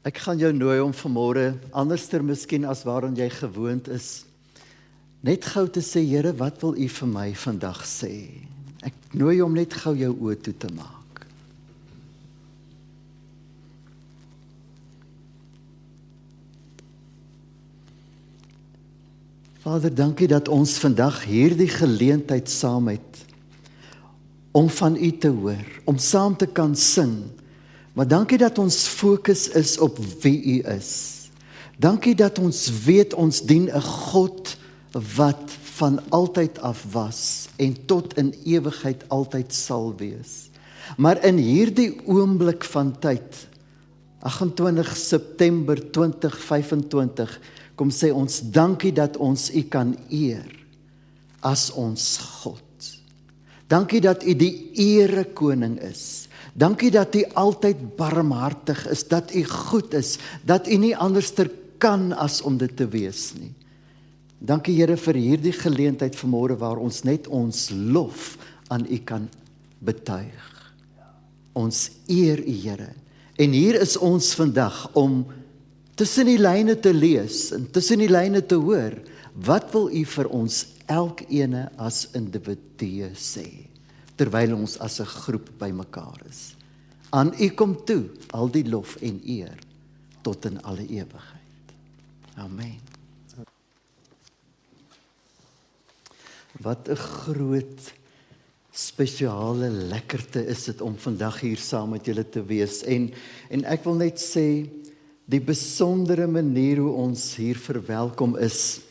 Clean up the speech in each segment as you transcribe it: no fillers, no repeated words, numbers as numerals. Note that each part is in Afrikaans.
Ek gaan jou nooi om vanmôre, anderster miskien as waarin jy gewoond is, net gou te sê, Here, wat wil U vir my vandag sê? Ek nooi om net gou jou oë toe te maak. Vader, dankie dat ons vandag hierdie geleentheid saam het, om van U te hoor, om saam te kan sing, maar dankie dat ons fokus is op wie U is. Dankie dat ons weet ons dien 'n God wat van altyd af was en tot in ewigheid altyd sal wees. Maar in hierdie oomblik van tyd, 28 September 2025, kom sê ons dankie dat ons U kan eer as ons God. Dankie dat U die ere koning is. Dankie dat U altyd barmhartig is, dat U goed is, dat U nie anderster kan as om dit te wees nie. Dankie Here vir hierdie geleentheid vanmôre waar ons net ons lof aan U kan betuig. Ons eer U Here. En hier is ons vandag om tussen die lyne te lees en tussen die lyne te hoor, wat wil U vir ons elkene as individue sê, terwyl ons as 'n groep bymekaar is. Aan U kom toe al die lof en eer tot in alle ewigheid. Amen. Wat 'n groot, spesiale lekkerte is dit om vandag hier saam met julle te wees. En ek wil net sê, die besondere manier hoe ons hier verwelkom is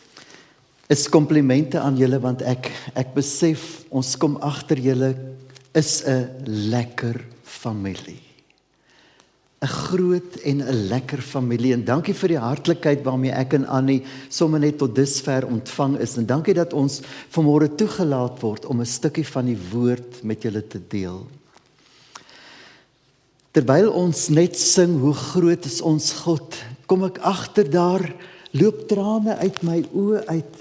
komplimente aan julle, want ek besef, ons kom agter julle is 'n lekker familie. 'n groot en 'n lekker familie, en dankie vir die hartlikheid waarmee ek en Annie sommer net tot dusver ontvang is, en dankie dat ons vanmôre toegelaat word om 'n stukkie van die woord met julle te deel. Terwyl ons net sing, hoe groot is ons God, kom ek agter daar, loop trane uit my oë uit.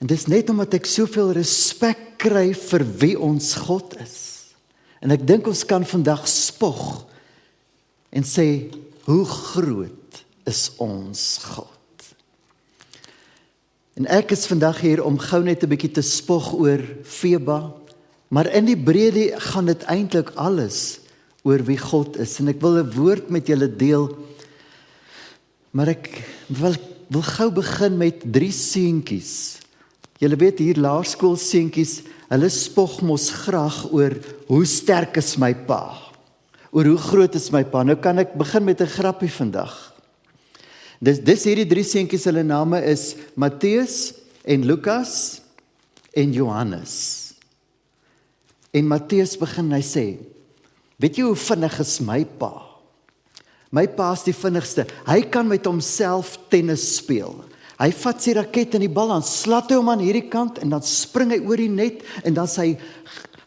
En dis net omdat ek soveel respek kry vir wie ons God is. En ek dink ons kan vandag spog en sê, hoe groot is ons God. En ek is vandag hier om gou net 'n bietjie te spog oor Feba, maar in die breedte gaan dit eintlik alles oor wie God is. En ek wil 'n woord met julle deel, maar ek wil gou begin met 3 seentjies. Julle weet hier laerskoolseentjies, hulle spog mos graag oor hoe sterk is my pa, oor hoe groot is my pa. Nou kan ek begin met 'n grappie vandag. Dis hierdie 3 seentjies, hulle name is Matteus en Lukas en Johannes. En Matteus begin, hy sê, weet jy hoe vinnig is my pa? My pa is die vinnigste. Hy kan met homself tennis speel. Hy vat sy raket en die bal, dan slat hy hom aan hierdie kant en dan spring hy oor die net en dan sy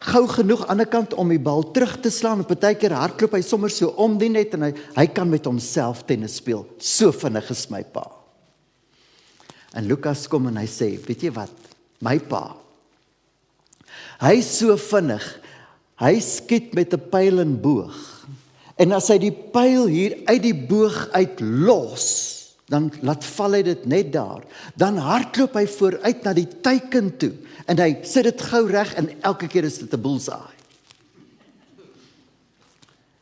gou genoeg aan die ander kant om die bal terug te slaan. En partykeer hardloop hy sommer so om die net en hy kan met homself tennis speel. So vinnig is my pa. En Lukas kom en hy sê, weet jy wat? My pa, hy is so vinnig. Hy skiet met 'n pyl en boog. En as hy die pyl hier uit die boog uit los, dan laat val hy dit net daar. Dan hardloop hy vooruit na die teiken toe. En hy sit dit gou reg en elke keer is dit 'n bullseye.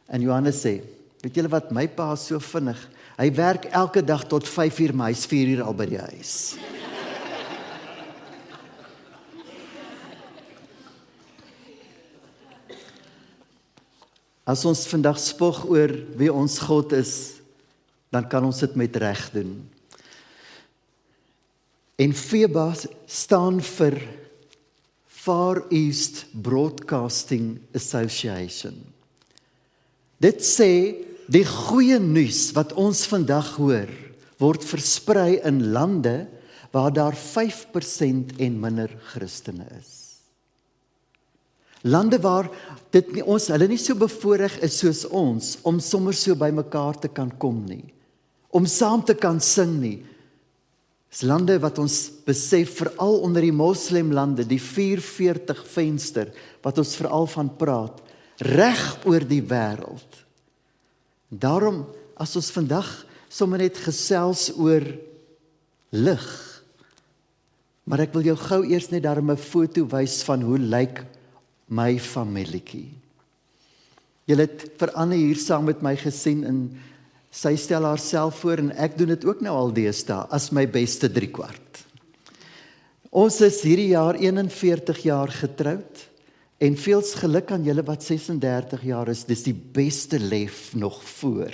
En Johannes sê, weet julle wat, my pa is so vinnig. Hy werk elke dag tot 5:00, maar hy's 4:00 al by die huis. As ons vandag spog oor wie ons God is, dan kan ons dit met reg doen. En Feba staan vir Far East Broadcasting Association. Dit sê, die goeie nuus wat ons vandag hoor, word versprei in lande waar daar 5% en minder Christene is. Lande waar hulle nie so bevoorreg is soos ons, om sommer so by mekaar te kan kom nie, om saam te kan sing nie. Dis lande wat ons besef, veral onder die moslemlande, die 440 venster, wat ons veral van praat, reg oor die wêreld. Daarom, as ons vandag sommer net gesels oor lig. Maar ek wil jou gou eers net daarom 'n foto wys van hoe lyk my familietjie. Julle het vir Anne hier saam met my gesien en sy stel haarself voor en ek doen dit ook nou al deesdae as my beste 3/4. Ons is hierdie jaar 41 jaar getroud en veels geluk aan julle wat 36 jaar is, dis die beste lef nog voor.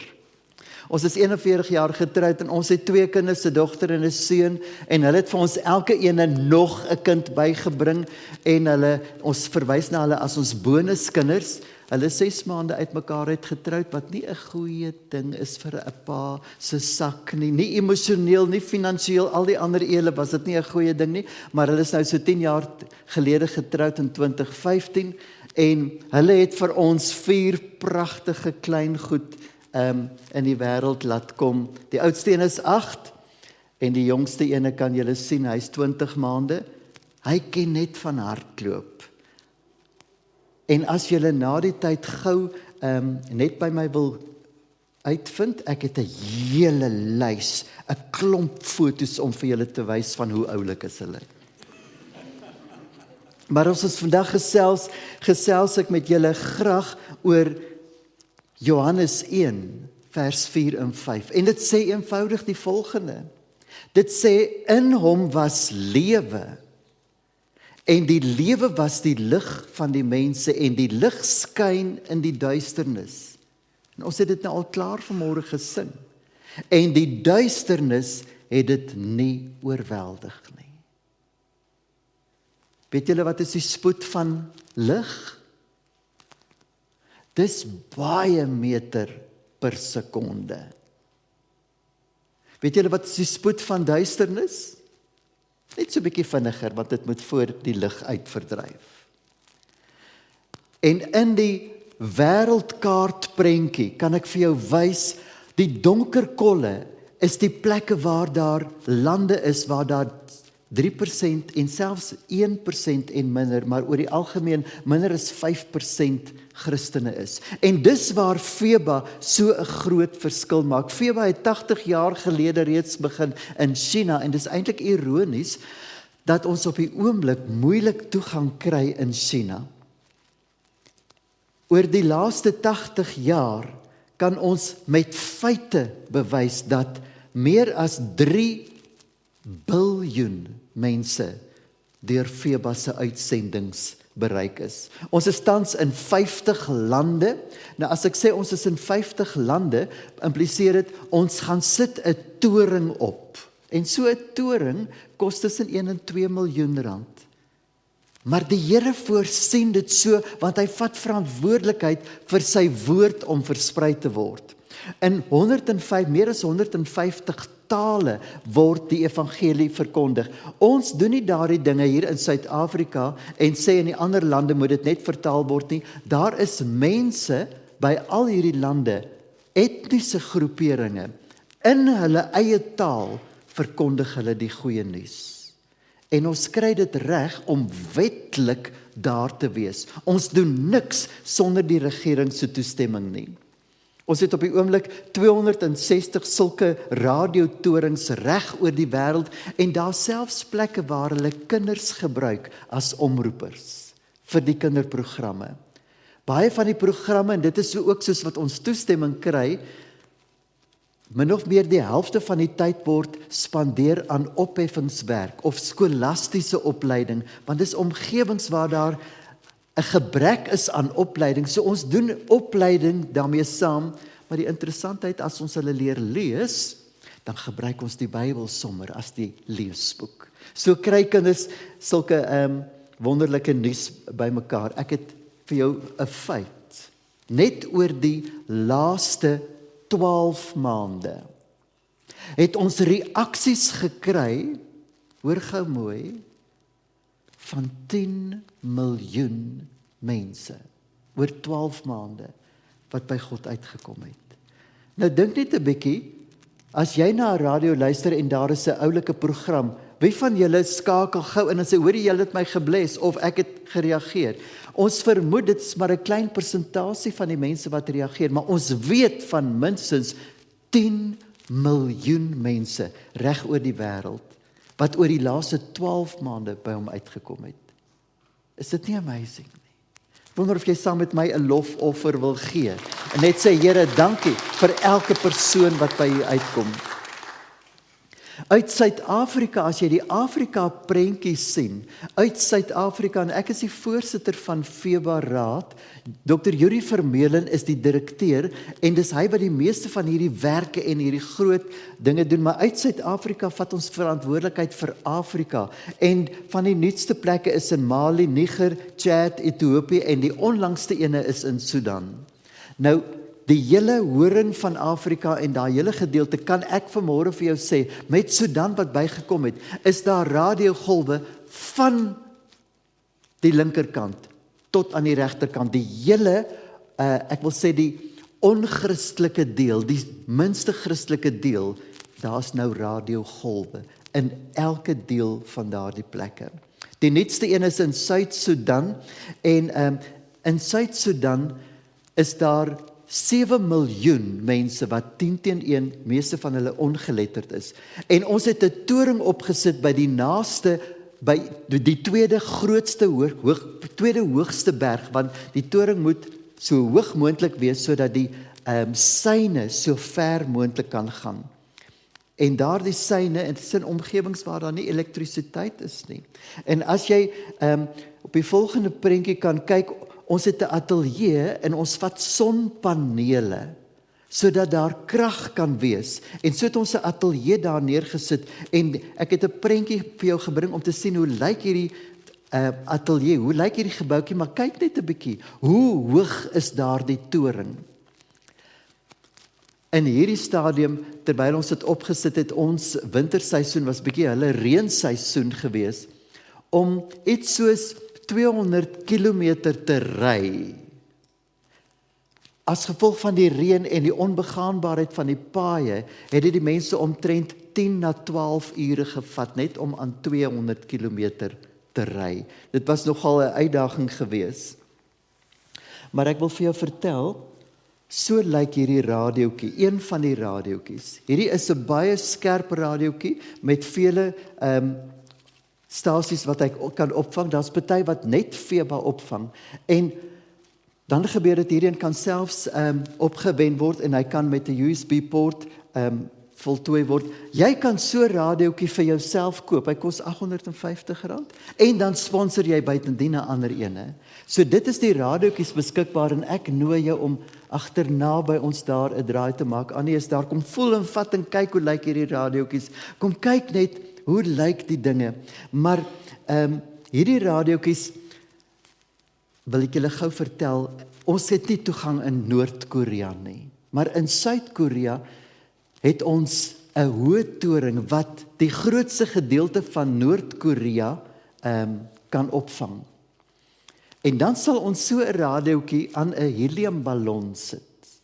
Ons is 41 jaar getroud en ons het 2 kinders, 'n dogter en 'n seun en hulle het vir ons elke ene nog 'n kind bygebring en ons verwys na hulle as ons bonuskinders. Hulle 6 maande uitmekaar het getroud wat nie 'n goeie ding is vir 'n pa se sak nie emosioneel, nie finansiëel, al die ander ele was dit nie 'n goeie ding nie, maar hulle is nou so 10 jaar gelede getroud in 2015 en hulle het vir ons 4 pragtige klein goed in die wêreld laat kom. Die oudste een is 8 en die jongste ene kan julle sien, hy's 20 maande. Hy ken net van hardloop. En as julle na die tyd gou net by my wil uitvind, ek het 'n hele lys, 'n klomp foto's om vir julle te wys van hoe oulik is hulle. Maar ons is vandag gesels ek met julle graag oor Johannes 1, vers 4 en 5. En dit sê eenvoudig die volgende. Dit sê, in hom was lewe. En die lewe was die lig van die mense en die lig skyn in die duisternis. En ons het dit nou al klaar vanmôre gesing. En die duisternis het dit nie oorweldig nie. Weet julle wat is die spoed van lig? Dis baie meter per sekonde. Weet julle wat is die spoed van duisternis? Net so 'n bietjie vinniger, want dit moet voor die lig uitverdryf. En in die wêreldkaartprentjie kan ek vir jou wys, die donker kolle is die plekke waar daar lande is, waar daar 3% en selfs 1% en minder, maar oor die algemeen minder as 5% Christene is. En dis waar Feba so 'n groot verskil maak. Feba het 80 jaar gelede reeds begin in China en dis eintlik ironies dat ons op die oomblik moeilik toegang kry in China. Oor die laaste 80 jaar kan ons met feite bewys dat meer as 3 biljoen mense deur Feba se uitsendings bereik is. Ons is tans in 50 lande. Nou as ek sê ons is in 50 lande, impliseer dit ons gaan sit 'n toring op. En so 'n toring kos tussen 1 en 2 miljoen rand. Maar die Here voorsien dit so, want hy vat verantwoordelikheid vir sy woord om versprei te word. In meer as 150 tale word die evangelie verkondig. Ons doen nie daardie dinge hier in Suid-Afrika en sê in die ander lande moet dit net vertaal word nie. Daar is mense by al hierdie lande, etniese groeperinge, in hulle eie taal verkondig hulle die goeie nuus. En ons kry dit reg om wetlik daar te wees. Ons doen niks sonder die regering se toestemming nie. Ons het op die oomblik 260 sulke radiotorings reg oor die wêreld en daar selfs plekke waar hulle kinders gebruik as omroepers vir die kinderprogramme. Baie van die programme, en dit is so ook soos wat ons toestemming kry, min of meer die helfte van die tyd word spandeer aan opheffingswerk of skolastiese opleiding, want dis omgewings waar daar 'n gebrek is aan opleiding. So ons doen opleiding daarmee saam, maar die interessantheid as ons hulle leer lees, dan gebruik ons die Bybel sommer as die leesboek. So kry kinders sulke wonderlike nuus bymekaar. Ek het vir jou 'n feit. Net oor die laaste 12 maande het ons reaksies gekry, hoor gou mooi, van 10 miljoen mense oor 12 maande wat by God uitgekom het. Nou dink net 'n bietjie, as jy na 'n radio luister en daar is 'n oulike program, wie van julle skakel gou in en sê, hoor jy het my gebless of ek het gereageer? Ons vermoed dit is maar 'n klein persentasie van die mense wat reageer, maar ons weet van minstens 10 miljoen mense reg oor die wêreld, wat oor die laaste 12 maande by hom uitgekom het. Is dit nie amazing nie? Ek wonder of jy saam met my 'n lofoffer wil gee, en net sê, Here, dankie vir elke persoon wat by U uitkom. Uit Suid-Afrika, as jy die Afrika prentjies sien, uit Suid-Afrika, en ek is die voorsitter van FEBA Raad, Dr. Yuri Vermeulen is die direkteur, en dis hy wat die meeste van hierdie werke en hierdie groot dinge doen, maar uit Suid-Afrika vat ons verantwoordelikheid vir Afrika, en van die nuutste plekke is in Mali, Niger, Chad, Ethiopië, en die onlangste ene is in Sudan. Nou, die hele horing van Afrika en daai hele gedeelte, kan ek vanmôre vir jou sê, met Sudan wat bygekom het, is daar radiogolwe van die linkerkant tot aan die regterkant. Die hele, ek wil sê die onchristelike deel, die minste christelike deel, daar's nou radiogolwe in elke deel van daardie plekke. Die nuutste een is in Suid-Sudan, en in Suid-Sudan is daar 7 miljoen mense wat 10-1, meeste van hulle ongeletterd is. En ons het 'n toring opgesit by die naaste, by die tweede hoogste berg, want die toring moet so hoog moontlik wees, sodat die syne so ver moontlik kan gaan. En daardie syne, en dit is in omgewings waar daar nie elektrisiteit is nie. En as jy op die volgende prentjie kan kyk, ons het 'n ateljee en ons vat sonpanele, sodat daar krag kan wees. En so het ons 'n ateljee daar neergesit, en ek het 'n prentjie vir jou gebring om te sien hoe lyk hierdie ateljee, hoe lyk hierdie gebouetjie, maar kyk net 'n bietjie, hoe hoog is daardie toring? In hierdie stadium, terwyl ons dit opgesit het, ons winterseisoen was bietjie hulle reenseisoen gewees, om iets soos 200 kilometer te ry. As gevolg van die reën en die onbegaanbaarheid van die paaie, het dit die mense omtrent 10 na 12 ure gevat, net om aan 200 kilometer te ry. Dit was nogal 'n uitdaging gewees. Maar ek wil vir jou vertel, so lyk hierdie radiootjie, een van die radiootjies. Hierdie is 'n baie skerp radiootjie met vele stasies wat hy kan opvang. Daar's party wat net FEBA opvang, en dan gebeur dit hierheen kan selfs opgewen word, en hy kan met 'n USB poort voltooi word. Jy kan so 'n radiootjie vir jouself koop, hy kos R850, en dan sponsor jy buitendien 'n ander ene. So dit is die radiootjies beskikbaar, en ek nooi jou om agterna by ons daar 'n draai te maak. Annie is daar, kom voel en vat en kyk hoe lyk hierdie radiootjies. Kom kyk net, hoe lyk die dinge? Maar hierdie radiootjies, wil ek julle gou vertel, ons het nie toegang in Noord-Korea nie, maar in Suid-Korea het ons 'n hoë toring wat die grootste gedeelte van Noord-Korea kan opvang. En dan sal ons so 'n radiootjie aan 'n heliumballon sit,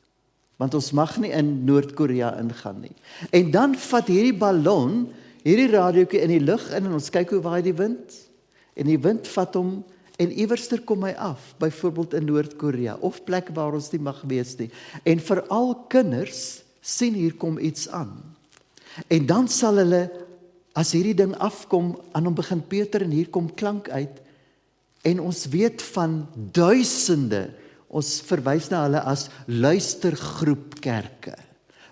want ons mag nie in Noord-Korea ingaan nie. En dan vat hierdie ballon hierdie radiootjie in die lug in, en ons kyk hoe waai die wind, en die wind vat hom, en iewerster kom hy af, byvoorbeeld in Noord-Korea, of plek waar ons nie mag wees nie. En veral kinders sien hier kom iets aan. En dan sal hulle, as hierdie ding afkom, aan hom begin peter, en hier kom klank uit, en ons weet van duisende, ons verwys na hulle as luistergroepkerke,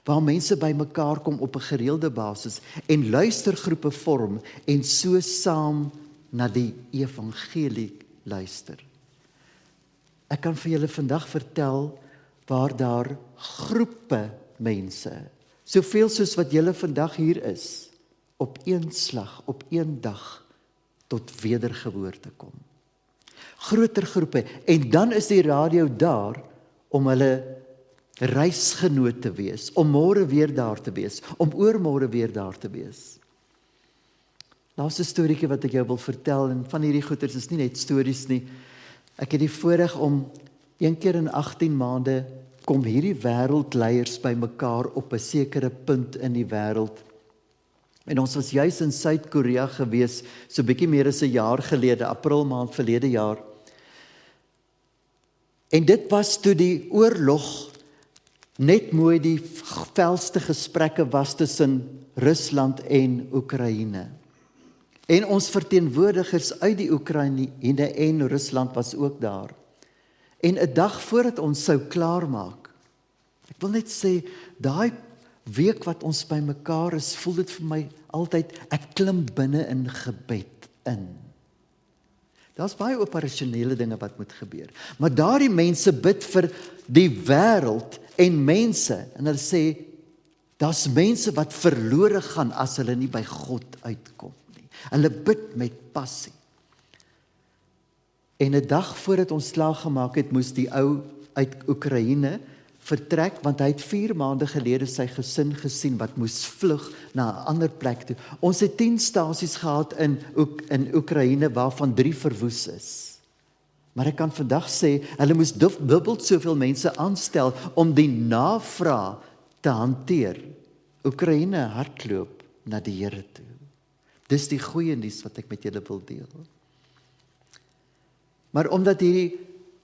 waar mense by mekaar kom op 'n gereelde basis, en luistergroepe vorm, en so saam na die evangelie luister. Ek kan vir julle vandag vertel, waar daar groepe mense, soveel soos wat julle vandag hier is, op een slag, op een dag, tot wedergeboorte kom. Groter groepe, en dan is die radio daar, om hulle reisgenoot te wees, om môre weer daar te wees, om oormôre weer daar te wees. Laaste storieetjie wat ek jou wil vertel, en van hierdie goeters is nie net stories nie. Ek het die voorreg om 1 keer in 18 maande kom hierdie wêreldleiers by mekaar op 'n sekere punt in die wêreld. En ons was juis in Suid-Korea gewees, so bietjie meer as 'n jaar gelede, April maand verlede jaar. En dit was toe die oorlog net mooi die felste gesprekke was tussen Rusland en Oekraïne. En ons verteenwoordigers uit die Oekraïne en Rusland was ook daar. En 'n dag voordat ons sou klaarmaak, ek wil net sê, daai week wat ons by mekaar is, voel dit vir my altyd, ek klim binne in gebed in. Daar's baie operasionele dinge wat moet gebeur. Maar daardie mense bid vir die wêreld en mense, en hulle sê, daar's mense wat verlore gaan as hulle nie by God uitkom nie. Hulle bid met passie. En 'n dag voordat ons klaargemaak het, moes die ou uit Oekraïne vertrek, want hy het 4 maande gelede sy gesin gesien wat moes vlug na 'n ander plek toe. Ons het 10 stasies gehad in Oekraïne waarvan 3 verwoes is. Maar ek kan vandag sê, hulle moes dubbel soveel mense aanstel om die navraag te hanteer. Oekraïne hardloop na die Here toe. Dis die goeie nuus wat ek met julle wil deel. Maar omdat hierdie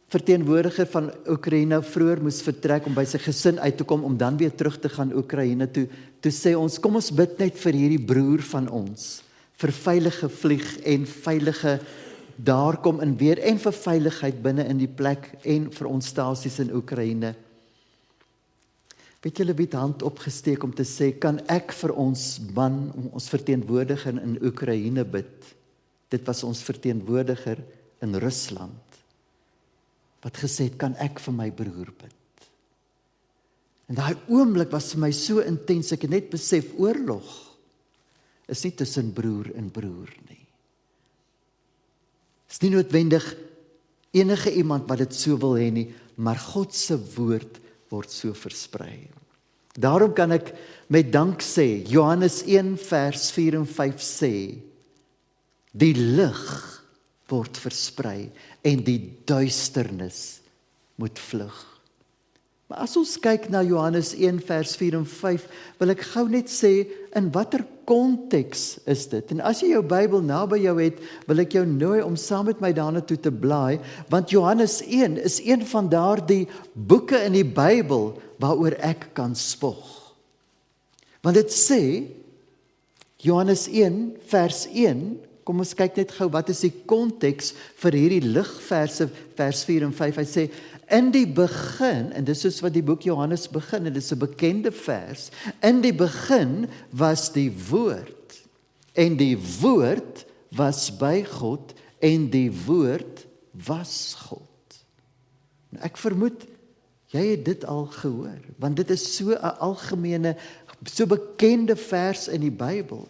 verteenwoordiger van Oekraïne vroeër moes vertrek om by sy gesin uit te kom, om dan weer terug te gaan Oekraïne toe sê ons, kom ons bid net vir hierdie broer van ons, vir veilige vlieg en veilige daar kom en weer, en vir veiligheid binne in die plek, en vir ons stasies in Oekraïne. Weet julle wie het hand opgesteek om te sê, kan ek vir ons man, ons verteenwoordiger in Oekraïne bid? Dit was ons verteenwoordiger in Rusland, wat gesê het, kan ek vir my broer bid? En daai oomblik was vir my so intens, ek het net besef, oorlog is nie tussen broer en broer nie. Is nie noodwendig enige iemand wat dit so wil hê nie, maar God se woord word so versprei. Daarom kan ek met dank sê, Johannes 1 vers 4 en 5 sê, die lig word versprei en die duisternis moet vlug. Maar as ons kyk na Johannes 1 vers 4 en 5, wil ek gou net sê, in watter konteks is dit? En as jy jou Bybel naby jou het, wil ek jou nooi om saam met my daarna toe te blaai, want Johannes 1 is een van daardie boeke in die Bybel waaroor ek kan spog. Want dit sê, Johannes 1 vers 1, kom ons kyk net gou, wat is die konteks vir hierdie ligverse, vers 4 en 5, hy sê, in die begin, en dis soos wat die boek Johannes begin, en dit is 'n bekende vers, in die begin was die woord, en die woord was by God, en die woord was God. Nou, ek vermoed, jy het dit al gehoor, want dit is so 'n algemene, so bekende vers in die Bybel.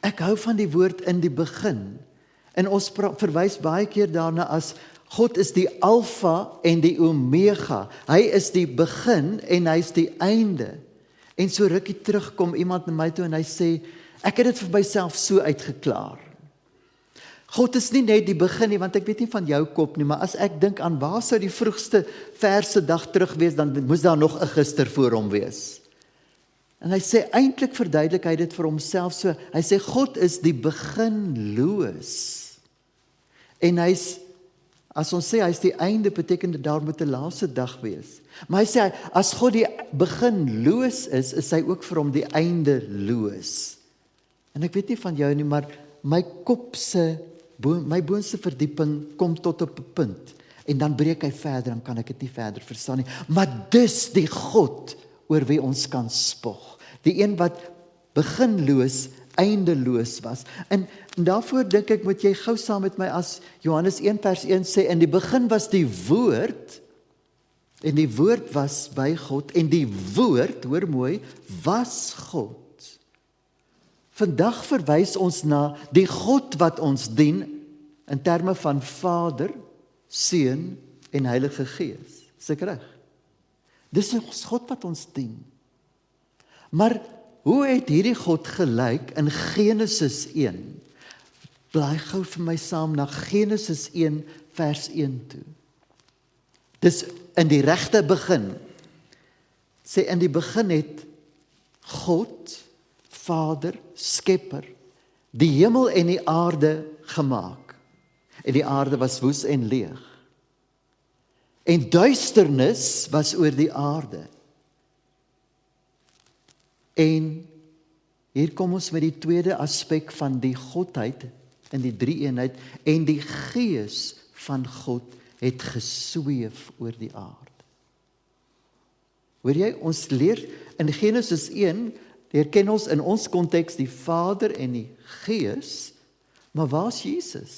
Ek hou van die woord in die begin, en ons verwys baie keer daarna as, God is die Alfa en die Omega, hy is die begin en hy is die einde. En so rukkie terug kom iemand na my toe en hy sê, ek het dit vir myself so uitgeklaar. God is nie net die begin nie, want ek weet nie van jou kop nie, maar as ek dink aan waar sou die vroegste verse dag terug wees, dan moes daar nog 'n gister voor hom wees. En hy sê, eintlik verduidelik hy dit vir homself so, hy sê, God is die beginloos. En hy's, as ons sê, hy's die einde, beteken dit daar moet 'n laaste dag wees. Maar hy sê, as God die beginloos is hy ook vir hom die eindeloos. En ek weet nie van jou nie, maar my kop se, my boonste verdieping kom tot op 'n punt, en dan breek hy verder, dan kan ek dit nie verder verstaan nie. Maar dis die God oor wie ons kan spog. Die een wat beginloos, eindeloos was. En daarvoor dink ek, moet jy gou saam met my, as Johannes 1 vers 1 sê, in die begin was die woord, en die woord was by God, en die woord, hoor mooi, was God. Vandag verwys ons na die God wat ons dien, in terme van Vader, Seun en Heilige Gees. Is ek reg? Dis ons God wat ons dien. Maar hoe het hierdie God gelyk in Genesis 1? Blaai gou vir my saam na Genesis 1 vers 1 toe. Dis in die regte begin. Sê, in die begin het God, Vader, Skepper, die hemel en die aarde gemaak. En die aarde was woes en leeg. En duisternis was oor die aarde. En hier kom ons met die tweede aspek van die Godheid in die drie-eenheid, en die Gees van God het gesweef oor die aarde. Hoor jy, ons leer in Genesis 1, herken ons in ons konteks die Vader en die Gees, maar waar is Jesus?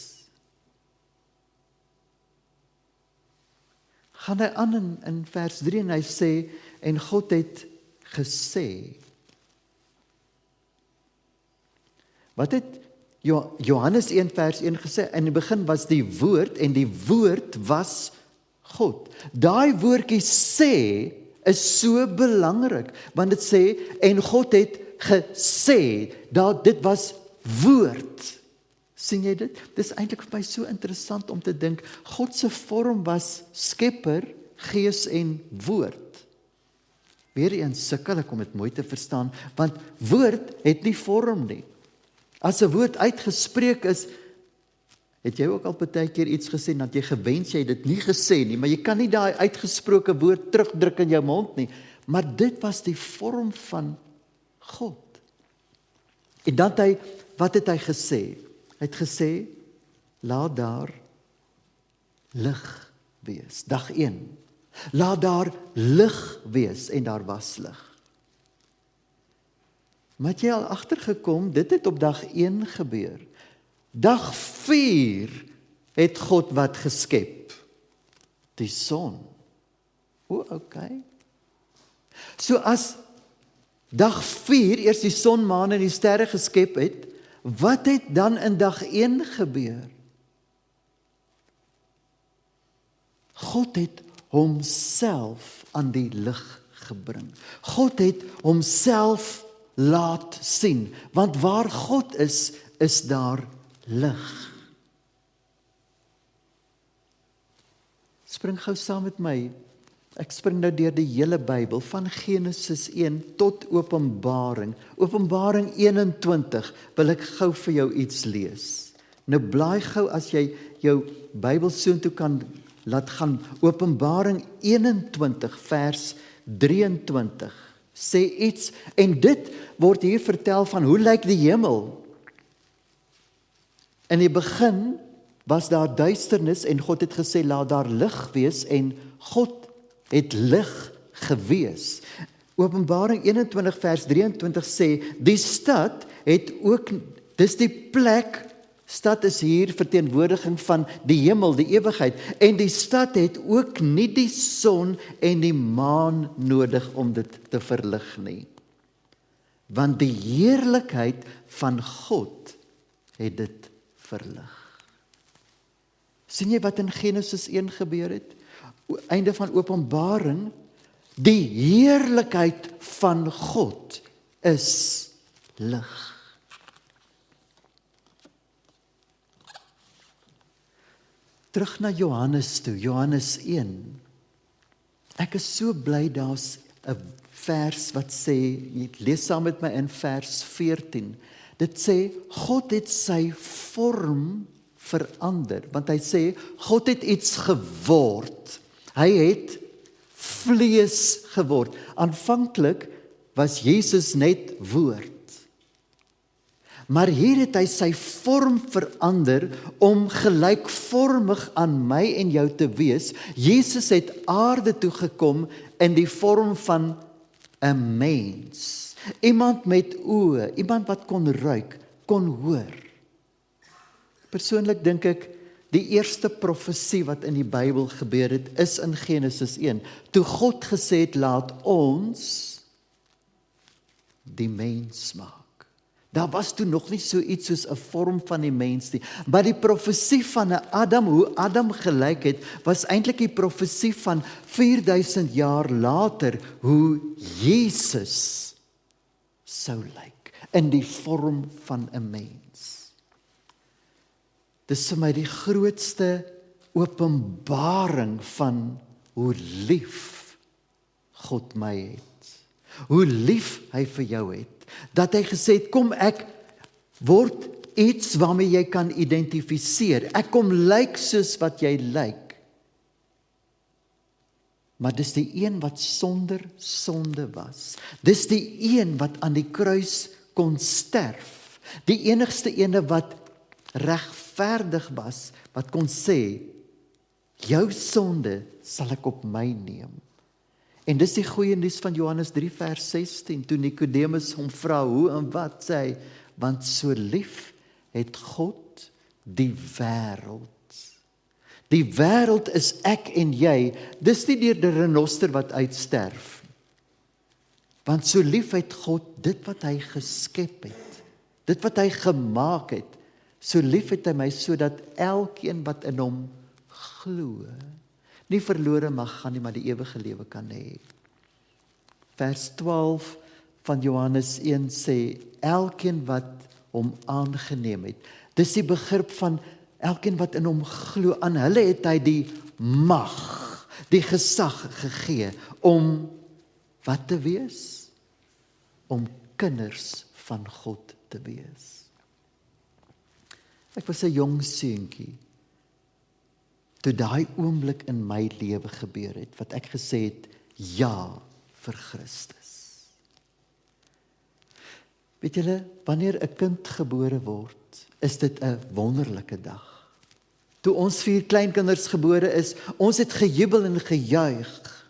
Gaan hy aan in vers 3 en hy sê, en God het gesê. Wat het Johannes 1 vers 1 gesê? In die begin was die woord en die woord was God. Daai woordjie sê is so belangrik, want dit sê, en God het gesê, dit was woord. Sien jy dit? Dit is eintlik vir my so interessant om te dink, God se vorm was Skepper, Gees en Woord. Weereens sukkel ek om dit mooi te verstaan, want woord het nie vorm nie. As 'n woord uitgespreek is, het jy ook al baie keer iets gesê, dat jy gewens jy dit nie gesê nie, maar jy kan nie daai uitgesproke woord terugdruk in jou mond nie, maar dit was die vorm van God. En dan wat het hy gesê? Hy het gesê, laat daar lig wees, dag 1. Laat daar lig wees, en daar was lig. Maar het jy al agtergekom, dit het op dag 1 gebeur. Dag 4 het God wat geskep? Die son. Okay. So as dag 4 eers die son, maan en die sterre geskep het, wat het dan in dag 1 gebeur? God het homself aan die lig gebring. God het homself laat sien, want waar God is daar lig. Spring gou saam met my. Ek spring nou deur die hele Bybel, van Genesis 1 tot Openbaring. Openbaring 21 wil ek gou vir jou iets lees. Nou blaai gou as jy jou Bybel soontoe kan laat gaan. Openbaring 21 vers 23 sê iets, en dit word hier vertel van hoe lyk die hemel. In die begin was daar duisternis en God het gesê laat daar lig wees, en God het lig gewees. Openbaring 21 vers 23 sê, die stad het ook, dis die plek, stad is hier verteenwoordiging van die hemel, die ewigheid, en die stad het ook nie die son en die maan nodig om dit te verlig nie. Want die heerlikheid van God het dit verlig. Sien jy wat in Genesis 1 gebeur het? Einde van Openbaring, die heerlikheid van God is lig. Terug na Johannes toe, Johannes 1. Ek is so bly daar's 'n vers wat sê, lees saam met my in vers 14. Dit sê, God het sy vorm verander, want hy sê, God het iets geword. Hy het vlees geword. Aanvanklik was Jesus net woord. Maar hier het hy sy vorm verander om gelykvormig aan my en jou te wees. Jesus het aarde toe gekom in die vorm van 'n mens. Iemand met oë, iemand wat kon ruik, kon hoor. Persoonlik dink ek, die eerste profesie wat in die Bybel gebeur het, is in Genesis 1. Toe God gesê het, laat ons die mens maak. Daar was toe nog nie so iets soos 'n vorm van die mens nie. Maar die profesie van 'n Adam, hoe Adam gelyk het, was eintlik die profesie van 4000 jaar later, hoe Jesus sou lyk, in die vorm van 'n mens. Dis vir my die grootste openbaring van hoe lief God my het. Hoe lief hy vir jou het. Dat hy gesê het, kom ek word iets waarmee jy kan identifiseer. Ek kom lyk soos wat jy lyk. maar dis die een wat sonder sonde was. Dis die een wat aan die kruis kon sterf. Die enigste ene wat regverdig was, wat kon sê, jou sonde sal ek op my neem. En dis die goeie nuus van Johannes 3 vers 16, toe Nicodemus hom vra, hoe en wat, sê hy, want so lief het God die wêreld. Die wêreld is ek en jy, dis nie deur die renoster wat uitsterf. Want so lief het God dit wat hy geskep het, dit wat hy gemaak het, so lief het hy my, sodat elkeen wat in hom glo, nie verlore mag gaan nie, maar die ewige lewe kan hê. Vers 12 van Johannes 1 sê, elkeen wat hom aangeneem het. Dis die begrip van elkeen wat in hom glo, aan hulle het hy die mag, die gesag gegee, om wat te wees? Om kinders van God te wees. Ek was 'n jong seentjie, toe daai oomblik in my lewe gebeur het, wat ek gesê het, ja vir Christus. Weet julle, wanneer 'n kind gebore word, is dit 'n wonderlike dag. Toe ons 4 kleinkinders gebore is, ons het gejubel en gejuig.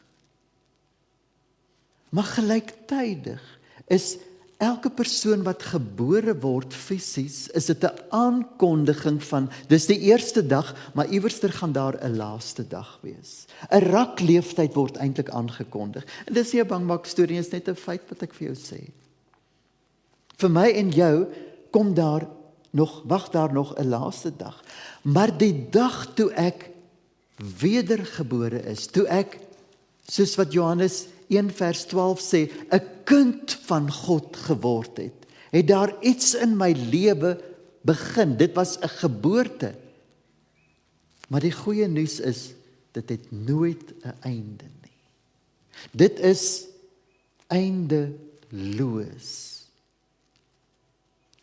Maar gelyktydig is elke persoon wat gebore word fisies, is dit 'n aankondiging van, dis die eerste dag, maar iewerster gaan daar 'n laaste dag wees. 'n Rakleeftyd word eintlik aangekondig. En dis nie 'n bangmak storie, is net 'n feit wat ek vir jou sê. Vir my en jou wag daar nog 'n laaste dag. Maar die dag toe ek wedergebore is, toe ek, soos wat Johannes 1 vers 12 sê, 'n kind van God geword het, het daar iets in my lewe begin. Dit was 'n geboorte. Maar die goeie nuus is, dit het nooit 'n einde nie. Dit is eindeloos.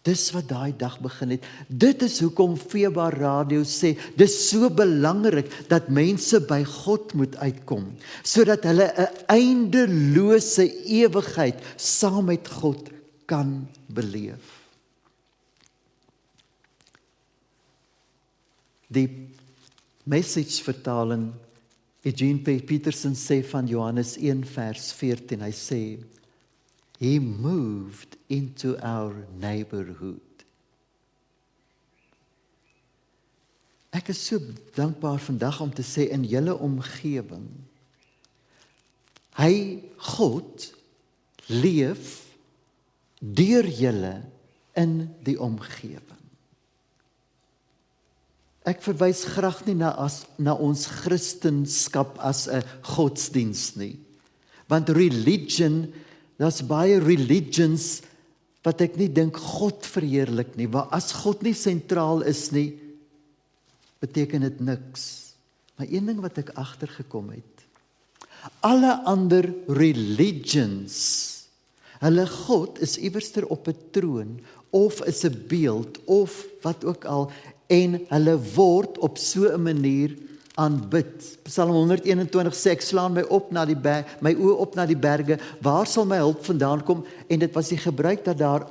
Dis wat daai dag begin het. Dit is hoekom Feba Radio sê, dis so belangrik dat mense by God moet uitkom, sodat hulle 'n eindelose ewigheid saam met God kan beleef. Die Message vertaling, Eugene P. Peterson sê van Johannes 1 vers 14, hy sê, He moved into our neighborhood. Ek is so dankbaar vandag om te sê, in julle omgewing, God leef deur julle in die omgewing. Ek verwys graag nie na ons Christenskap as 'n godsdiens nie, want religion, daar's baie religions wat ek nie dink God verheerlik nie, waar as God nie sentraal is nie, beteken dit niks. Maar een ding wat ek agtergekom het, alle ander religions, hulle God is iewerster op 'n troon, of is 'n beeld, of wat ook al, en hulle word op so 'n manier aanbid. Psalm 121 sê, ek slaan my oë op na die berge, waar sal my hulp vandaan kom? En dit was die gebruik dat daar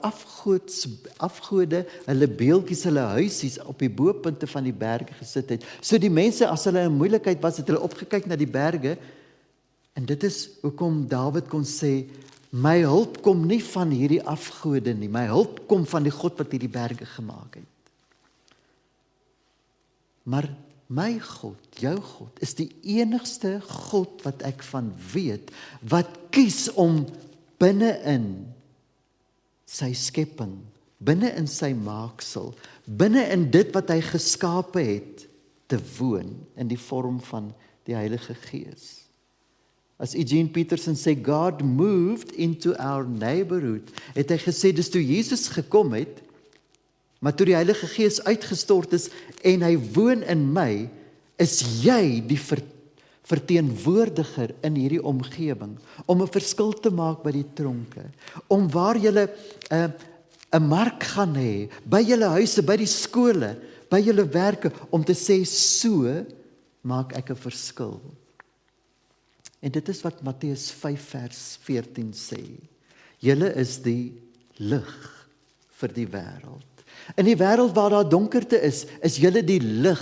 afgode, hulle beeldjies, hulle huisies op die bopunte van die berge gesit het. So die mense, as hulle in moeilikheid was, het hulle opgekyk na die berge, en dit is hoekom Dawid kon sê, my hulp kom nie van hierdie afgode nie, my hulp kom van die God wat hierdie berge gemaak het. Maar my God, jou God, is die enigste God wat ek van weet, wat kies om binne-in sy skepping, binne-in sy maaksel, binne-in dit wat hy geskape het, te woon, in die vorm van die Heilige Gees. As Eugene Peterson sê, God moved into our neighborhood, het hy gesê, dis toe Jesus gekom het, maar toe die Heilige Gees uitgestort is, en hy woon in my, is jy die verteenwoordiger in hierdie omgewing, om 'n verskil te maak by die tronke, om waar julle 'n mark gaan hê, by julle huise, by die skole, by julle werke, om te sê, so maak ek 'n verskil. En dit is wat Matteus 5 vers 14 sê. Julle is die lig vir die wêreld. In die wêreld waar daar donkerte is julle die lig.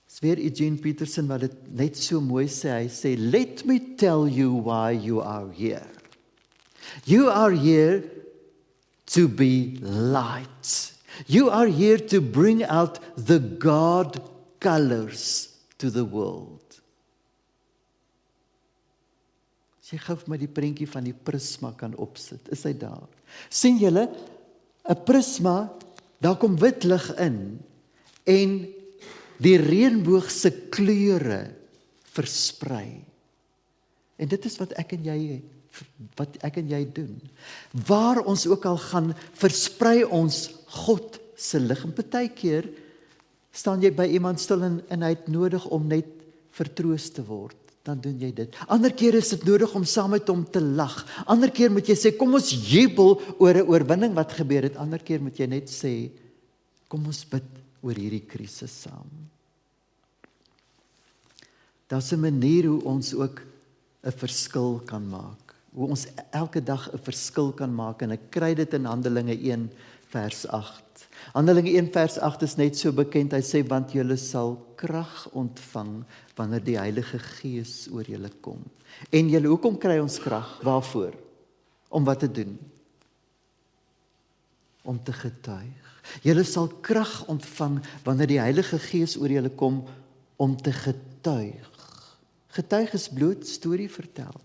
Dis weer Eugene Peterson wat dit net so mooi sê. Hy sê, let me tell you why you are here. You are here to be light. You are here to bring out the God colors to the world. As jy gou vir my die prentjie van die prisma kan opsit, is hy daar. Sien julle, 'n prisma, daar kom wit lig in en die reënboog se kleure versprei. En dit is wat ek en jy doen. Waar ons ook al gaan, versprei ons God se lig. En partykeer staan jy by iemand stil en hy het nodig om net vertroos te word. Dan doen jy dit. Ander keer is dit nodig om saam met hom te lag. Ander keer moet jy sê, kom ons jubel oor 'n oorwinning wat gebeur het. Ander keer moet jy net sê, kom ons bid oor hierdie krisis saam. Daar's 'n manier hoe ons ook 'n verskil kan maak. Hoe ons elke dag 'n verskil kan maak. En ek kry dit in Handelinge 1 vers 8. Handelinge 1 vers 8 is net so bekend. Hy sê, want julle sal krag ontvang wanneer die Heilige Gees oor julle kom. En julle, hoekom kry ons krag? Waarvoor? Om wat te doen? Om te getuig. Julle sal krag ontvang wanneer die Heilige Gees oor julle kom om te getuig. Getuig is bloot storie vertel.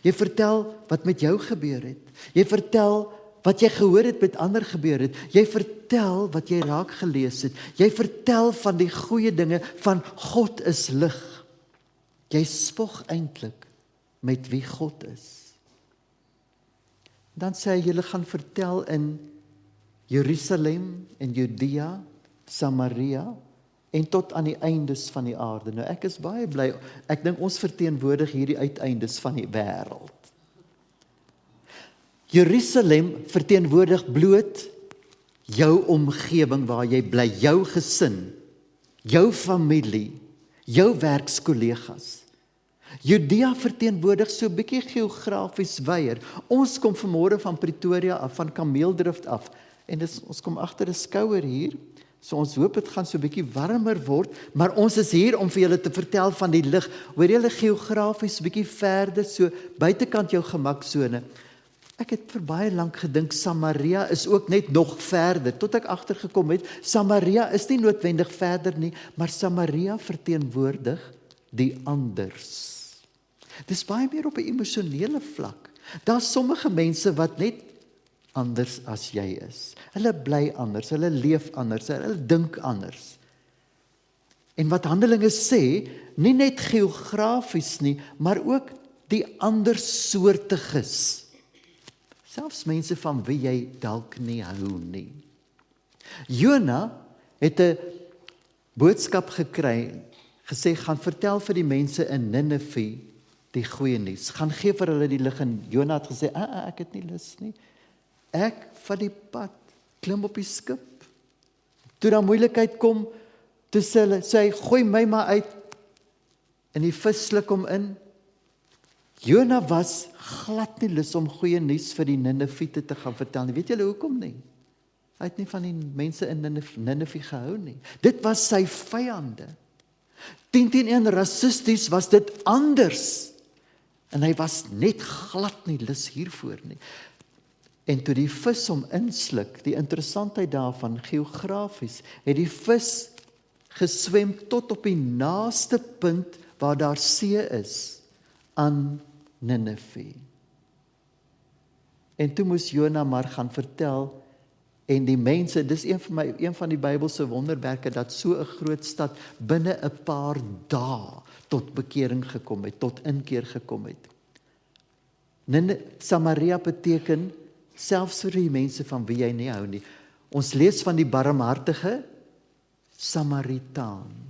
Jy vertel wat met jou gebeur het. Jy vertel wat jy gehoor het met ander gebeur het. Jy vertel wat jy raak gelees het. Jy vertel van die goeie dinge, van God is lig. Jy spog eintlik met wie God is. Dan sê hy, julle gaan vertel in Jerusalem en Judea, Samaria en tot aan die eindes van die aarde. Nou ek is baie bly, ek dink ons verteenwoordig hierdie uiteindes van die wêreld. Jerusalem verteenwoordig bloot jou omgewing waar jy bly, jou gesin, jou familie, jou werkskollegas. Judea verteenwoordig so 'n bietjie geografies wyeer. Ons kom vanmôre van Pretoria af, van Kameeldrift af, en ons kom agter 'n skouer hier. So ons hoop dit gaan so 'n bietjie warmer word, maar ons is hier om vir julle te vertel van die lig. Hoor julle geografies bietjie verder, so buitekant jou gemaksone. Ek het vir baie lank gedink Samaria is ook net nog verder, tot ek agtergekom het, Samaria is nie noodwendig verder nie, maar Samaria verteenwoordig die anders. Dis baie meer op 'n emosionele vlak. Daar's sommige mense wat net anders as jy is. Hulle bly anders, hulle leef anders, hulle dink anders. En wat Handelinge sê, nie net geografies nie, maar ook die andersoortiges. Selfs mense van wie jy dalk nie hou nie. Jona het 'n boodskap gekry, gesê, gaan vertel vir die mense in Ninive die goeie nuus. Gaan gee vir hulle die lig. En Jona het gesê, ek het nie lus nie. Ek van die pad, klim op die skip. Toe daar moeilikheid kom, toe sê hy, gooi my maar uit. En die vis sluk hom in. Jona was glad nie lus om goeie nuus vir die Ninivite te gaan vertel nie. Weet julle hoekom nie? Hy het nie van die mense in Ninive gehou nie. Dit was sy vyande. 10-1 rassisties was dit anders. En hy was net glad nie lus hiervoor nie. En toe die vis hom insluk, die interessantheid daarvan, geografies, het die vis geswem tot op die naaste punt waar daar see is, aan Ninive. En toe moes Jona maar gaan vertel, en die mense, dis een van die Bybelse wonderwerke, dat so 'n groot stad binne 'n paar dae tot bekering gekom het, tot inkeer gekom het. Samaria beteken, selfs vir die mense van wie jy nie hou nie. Ons lees van die barmhartige Samaritaan.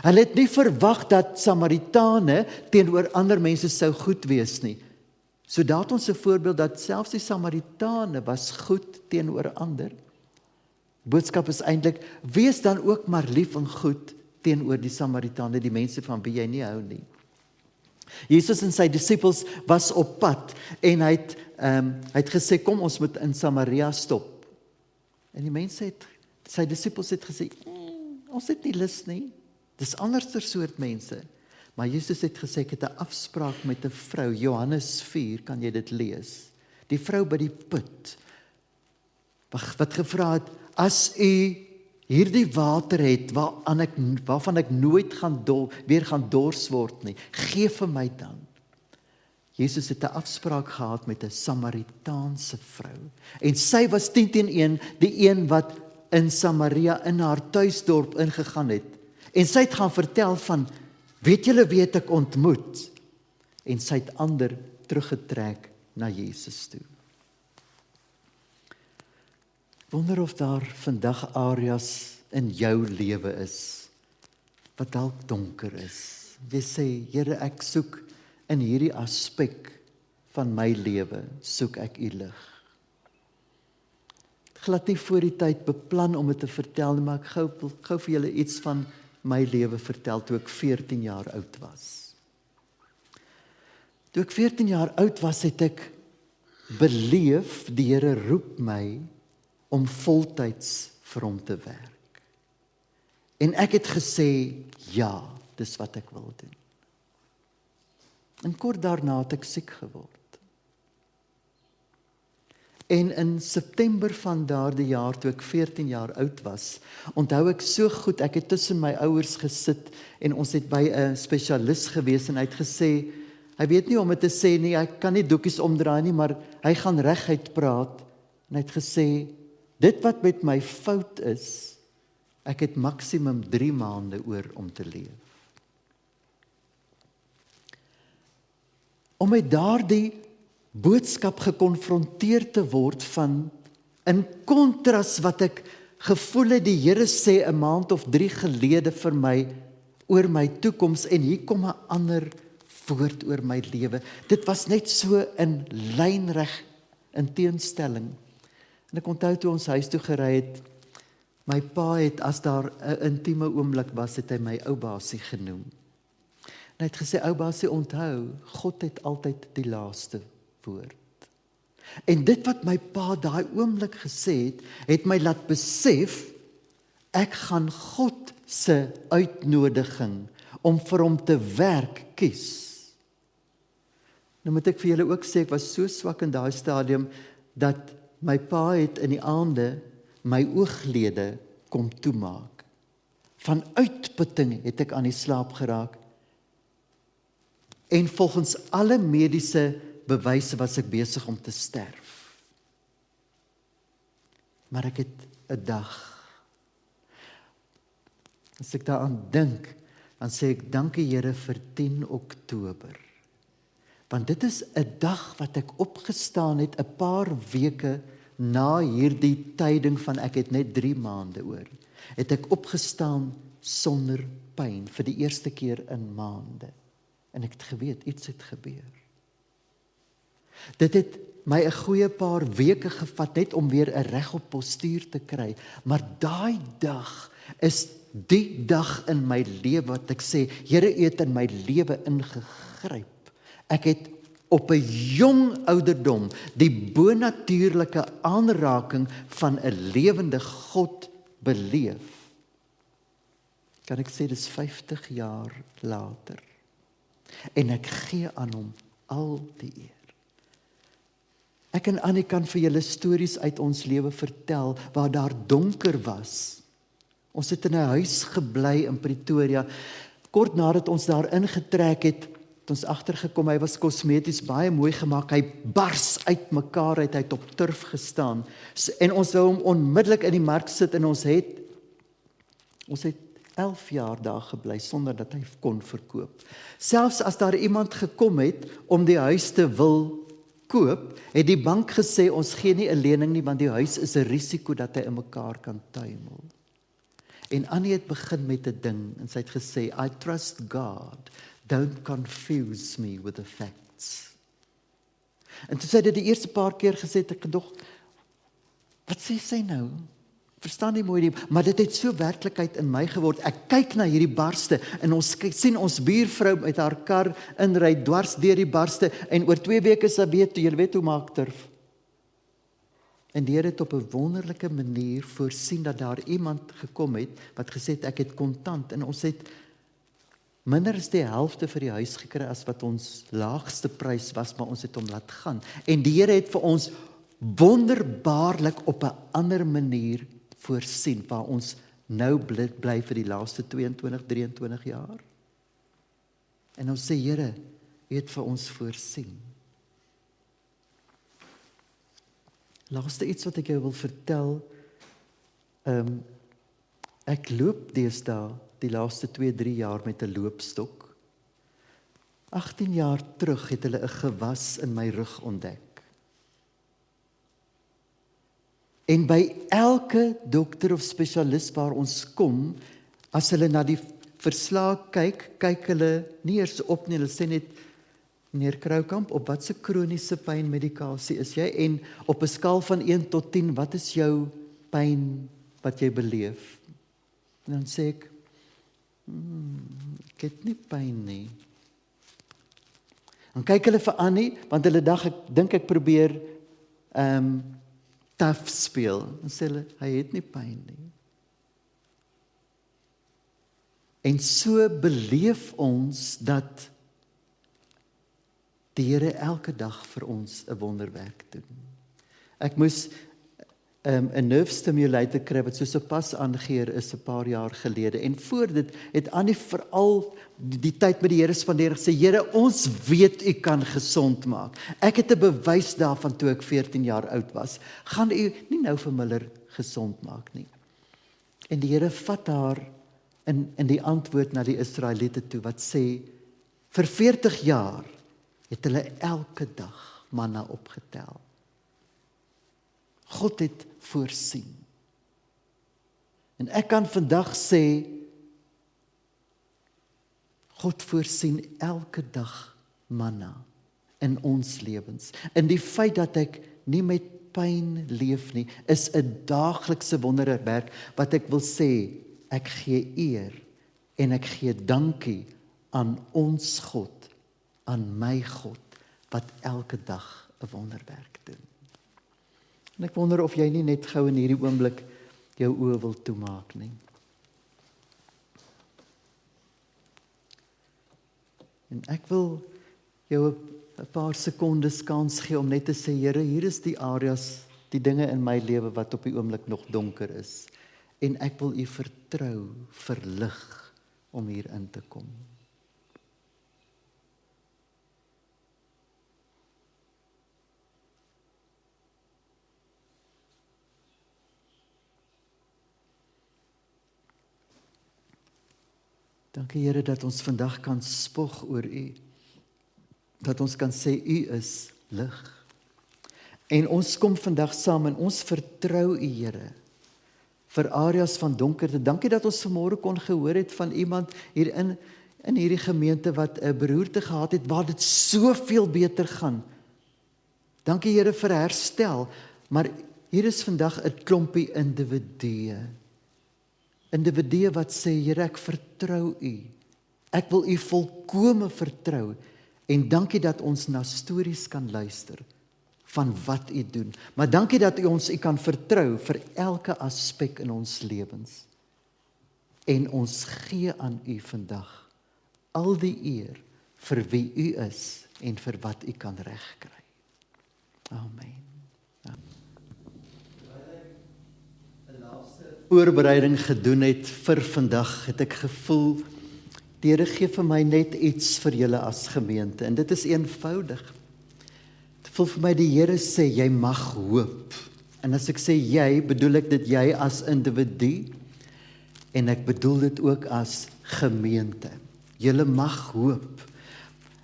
Hulle het nie verwag dat Samaritane teenoor ander mense sou goed wees nie. So daar het ons 'n voorbeeld dat selfs die Samaritane was goed teenoor ander. Boodskap is eintlik, wees dan ook maar lief en goed teenoor die Samaritane, die mense van wie jy nie hou nie. Jesus en sy disippels was op pad en hy het gesê, kom ons moet in Samaria stop. En die mense sy disippels het gesê, ons het nie lus nie, dis anderster soort mense. Maar Jesus het gesê, ek het 'n afspraak met 'n vrou, Johannes 4, kan jy dit lees? Die vrou by die put, wat gevra het, as u hierdie water het, waarvan ek nooit weer gaan dors word nie, gee vir my dan. Jesus het 'n afspraak gehad met 'n Samaritaanse vrou. En sy was 10-1, die een wat in Samaria in haar tuisdorp ingegaan het. En sy het gaan vertel van, weet julle wie het ek ontmoet? En sy het ander teruggetrek na Jesus toe. Wonder of daar vandag areas in jou lewe is, wat dalk donker is. Jy sê, Here, ek soek in hierdie aspek van my lewe, soek ek u lig. Glad nie voor die tyd beplan om dit te vertel, maar ek gou vir julle iets van my lewe vertel, toe ek 14 jaar oud was. Toe ek 14 jaar oud was, het ek beleef, die Here roep my om voltyds vir hom te werk. En ek het gesê, ja, dis wat ek wil doen. En kort daarna het ek siek geword. En in September van daardie jaar, toe ek 14 jaar oud was, onthou ek so goed, ek het tussen my ouers gesit, en ons het by 'n spesialis gewees, en hy het gesê, hy weet nie om dit te sê nie, hy kan nie doekies omdraai nie, maar hy gaan reguit praat, en hy het gesê, dit wat met my fout is, ek het maksimum 3 maande oor om te leef. Om met daardie boodskap gekonfronteer te word van, in kontras wat ek gevoel het, die Here sê 'n maand of 3 gelede vir my, oor my toekoms, en hier kom 'n ander woord oor my lewe. Dit was net so in lynreg, in teenstelling. En ek onthou toe ons huis toe gery het, my pa het, as daar 'n intieme oomblik was, het hy my ou basie genoem. En hy het gesê, ou basie, onthou, God het altyd die laaste woord. En dit wat my pa daai oomblik gesê het, het my laat besef, ek gaan God se uitnodiging om vir hom te werk kies. Nou moet ek vir julle ook sê, ek was so swak in daai stadium, dat my pa het in die aande my ooglede kom toemaak. Van uitputting het ek aan die slaap geraak. En volgens alle mediese bewyse was ek besig om te sterf. Maar ek het 'n dag. As ek daaraan dink, dan sê ek, dankie Here vir 10 Oktober. Want dit is 'n dag wat ek opgestaan het, 'n paar weke na hierdie tyding van ek het net 3 maande oor, het ek opgestaan sonder pyn, vir die eerste keer in maande. En ek het geweet, iets het gebeur. Dit het my 'n goeie paar weke gevat, net om weer 'n regop postuur te kry. Maar daai dag is die dag in my lewe wat ek sê, Here, U het in my lewe ingegryp. Ek het op 'n jong ouderdom die bonatuurlike aanraking van 'n lewende God beleef. Kan ek sê, dis 50 jaar later. En ek gee aan hom al die eer. Ek en Annie kan vir julle stories uit ons lewe vertel, waar daar donker was. Ons het in 'n huis gebly in Pretoria. Kort nadat ons daar ingetrek het ons agtergekom, hy was kosmeties baie mooi gemaak, hy bars uit mekaar uit, hy het op turf gestaan. En ons wou hom onmiddellik in die mark sit, en ons het 11 jaar daar gebly, sonder dat hy kon verkoop. Selfs as daar iemand gekom het, om die huis te wil koop, het die bank gesê, ons gee nie 'n lening nie, want die huis is 'n risiko dat hy in mekaar kan tuimel. En Annie het begin met 'n ding, en sy het gesê, I trust God, don't confuse me with the facts. En toe sy dit die eerste paar keer gesê, het ek gedog, wat sê sy nou? verstaan nie mooi nie, maar dit het so werklikheid in my geword. Ek kyk na hierdie barste en ons sien ons buurvrou met haar kar inry dwars deur die barste en oor 2 weke is sy weet, jy weet hoe maak turf. En die Here het op 'n wonderlike manier voorsien dat daar iemand gekom het wat gesê het ek het kontant en ons het minder as die helfte vir die huis gekry as wat ons laagste prys was, maar ons het hom laat gaan. En die Here het vir ons wonderbaarlik op 'n ander manier voorsien, waar ons nou bly vir die laaste 22, 23 jaar. En ons sê, Here, U het vir ons voorsien. Laaste iets wat ek jou wil vertel, ek loop deesdae die laaste 2-3 jaar met 'n loopstok. 18 jaar terug het hulle 'n gewas in my rug ontdek. En by elke dokter of spesialis waar ons kom, as hulle na die verslae kyk hulle nie eers op nie, hulle sê net, meneer Kroukamp, op watse kroniese pynmedikasie is jy? En op 'n skaal van 1 tot 10, wat is jou pyn wat jy beleef? En dan sê ek, ek het nie pyn nie. Dan kyk hulle vir Annie, want hulle dink ek probeer tough speel. Dan sê hulle, hy het nie pyn nie. En so beleef ons dat die Here elke dag vir ons 'n wonderwerk doen. Ek moes 'n nerve stimulator kry wat so pas aangeheer is 'n paar jaar gelede. En voor dit het Annie veral die tyd met die Here spandeer en gesê, Here, ons weet U kan gesond maak. Ek het 'n bewys daarvan toe ek 14 jaar oud was. Gaan U nie nou vir Miller gesond maak nie? En die Here vat haar in die antwoord na die Israeliete toe wat sê, vir 40 jaar het hulle elke dag manna opgetel. God het voorsien. En ek kan vandag sê, God voorsien elke dag manna in ons lewens. En die feit dat ek nie met pyn leef nie, is 'n daaglikse wonderwerk wat ek wil sê, ek gee eer en ek gee dankie aan ons God, aan my God, wat elke dag 'n wonderwerk doen. En ek wonder of jy nie net gou in hierdie oomblik jou oë wil toemaak nie. En ek wil jou 'n paar sekondes kans gee om net te sê, Here, hier is die areas, die dinge in my lewe wat op die oomblik nog donker is. En ek wil U vertrou vir lig om hier in te kom. Dankie Here dat ons vandag kan spog oor U. Dat ons kan sê U is lig. En ons kom vandag saam en ons vertrou U Here vir areas van donkerte. Dankie dat ons vanmôre kon gehoor het van iemand hier in hierdie gemeente wat 'n beroerte gehad het waar dit soveel beter gaan. Dankie Here vir herstel, maar hier is vandag 'n klompie individue. Individue wat sê, Here, ek vertrou U. Ek wil U volkome vertrou. En dankie dat ons na stories kan luister van wat U doen. Maar dankie dat U ons kan vertrou vir elke aspek in ons lewens. En ons gee aan U vandag al die eer vir wie U is en vir wat U kan regkry. Amen. Voorbereiding gedoen het vir vandag, het ek gevoel, die Here gee vir my net iets vir julle as gemeente, en dit is eenvoudig. Het voel vir my die Here sê, jy mag hoop, en as ek sê jy, bedoel ek dit jy as individu, en ek bedoel dit ook as gemeente. Julle mag hoop.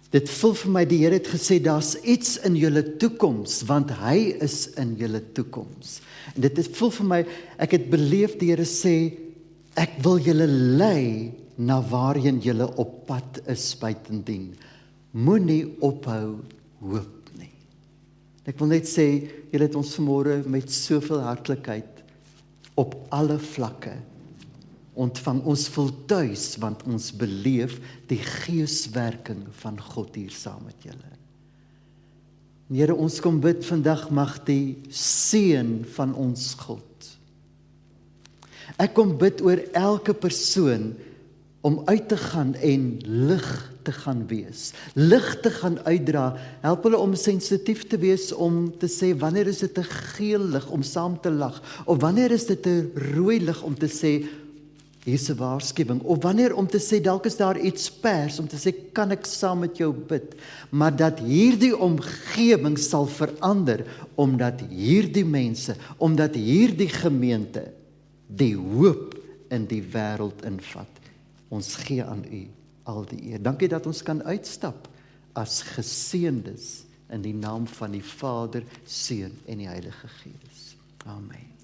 Dit voel vir my, die Here het gesê, daar's iets in julle toekoms, want hy is in julle toekoms. En dit voel vir my, ek het beleef die Here sê, ek wil julle lei na waarheen julle op pad is buitendien. Moenie ophou hoop nie. Ek wil net sê, julle het ons vanmôre met soveel hartlikheid op alle vlakke. Ontvang ons voltuis, want ons beleef die geeswerking van God hier saam met julle. Here, ons kom bid vandag, mag die seën van ons God. Ek kom bid oor elke persoon om uit te gaan en lig te gaan wees. Lig te gaan uitdra. Help hulle om sensitief te wees om te sê, wanneer is dit 'n geel lig om saam te lag? Of wanneer is dit 'n rooi lig om te sê, hier's 'n waarskuwing? Of wanneer om te sê, dalk is daar iets pers, om te sê, kan ek saam met jou bid? Maar dat hierdie omgewing sal verander, omdat hierdie mense, omdat hierdie gemeente, die hoop in die wêreld invat. Ons gee aan U al die eer. Dankie dat ons kan uitstap as geseëndes in die naam van die Vader, Seun en die Heilige Gees. Amen.